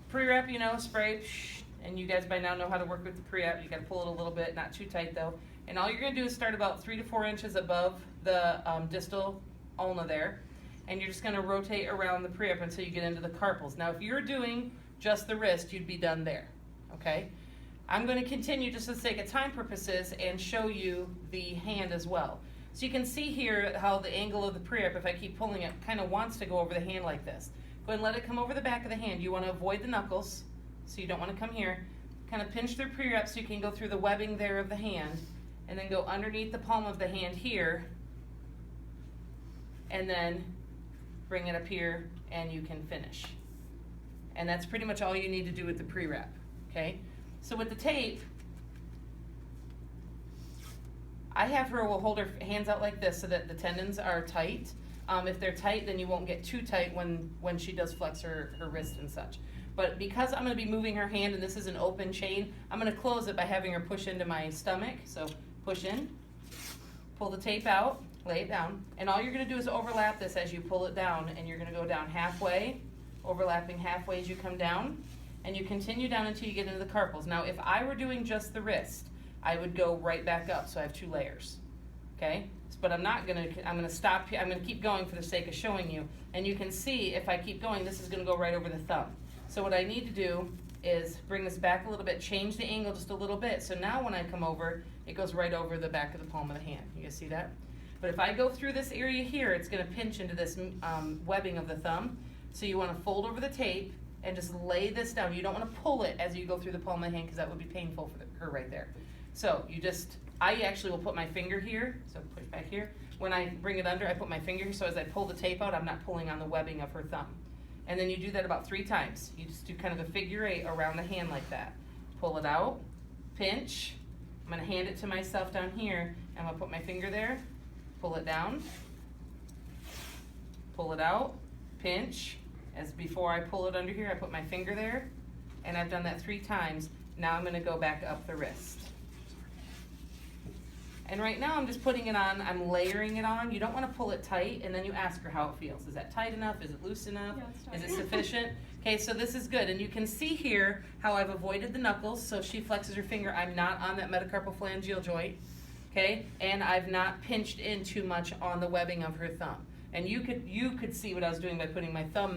pre-wrap, you know, spray, and you guys by now know how to work with the pre-wrap. You gotta pull it a little bit, not too tight though. And all you're gonna do is start about 3 to 4 inches above the distal ulna there. And you're just gonna rotate around the pre-wrap until you get into the carpals. Now if you're doing just the wrist, you'd be done there, okay? I'm gonna continue just for the sake of time purposes and show you the hand as well. So you can see here how the angle of the pre-wrap, if I keep pulling it, kind of wants to go over the hand like this. Go ahead and let it come over the back of the hand. You want to avoid the knuckles, so you don't want to come here. Kind of pinch through pre-wrap so you can go through the webbing there of the hand, and then go underneath the palm of the hand here, and then bring it up here, and you can finish. And that's pretty much all you need to do with the pre-wrap, okay? So with the tape, I have her will hold her hands out like this so that the tendons are tight. If they're tight, then you won't get too tight when she does flex her wrist and such. But because I'm going to be moving her hand and this is an open chain, I'm going to close it by having her push into my stomach. So push in, pull the tape out, lay it down, and all you're going to do is overlap this as you pull it down, and you're going to go down halfway, overlapping halfway as you come down, and you continue down until you get into the carpals. Now if I were doing just the wrist, I would go right back up, so I have 2 layers, okay? But I'm gonna stop here, I'm gonna keep going for the sake of showing you, and you can see if I keep going, this is gonna go right over the thumb. So what I need to do is bring this back a little bit, change the angle just a little bit, so now when I come over, it goes right over the back of the palm of the hand. You guys see that? But if I go through this area here, it's gonna pinch into this webbing of the thumb, so you wanna fold over the tape and just lay this down. You don't wanna pull it as you go through the palm of the hand, because that would be painful for her right there. So I actually will put my finger here, so push back here. When I bring it under, I put my finger here, so as I pull the tape out, I'm not pulling on the webbing of her thumb. And then you do that about 3 times. You just do kind of a figure 8 around the hand like that. Pull it out, pinch. I'm gonna hand it to myself down here, and I'm gonna put my finger there, pull it down, pull it out, pinch. As before I pull it under here, I put my finger there, and I've done that 3 times. Now I'm gonna go back up the wrist. And right now I'm just putting it on, I'm layering it on. You don't want to pull it tight, and then you ask her how it feels. Is that tight enough? Is it loose enough? Yeah, is it sufficient? Okay, so this is good. And you can see here how I've avoided the knuckles. So if she flexes her finger, I'm not on that metacarpophalangeal joint. Okay, and I've not pinched in too much on the webbing of her thumb. And you could see what I was doing by putting my thumb there.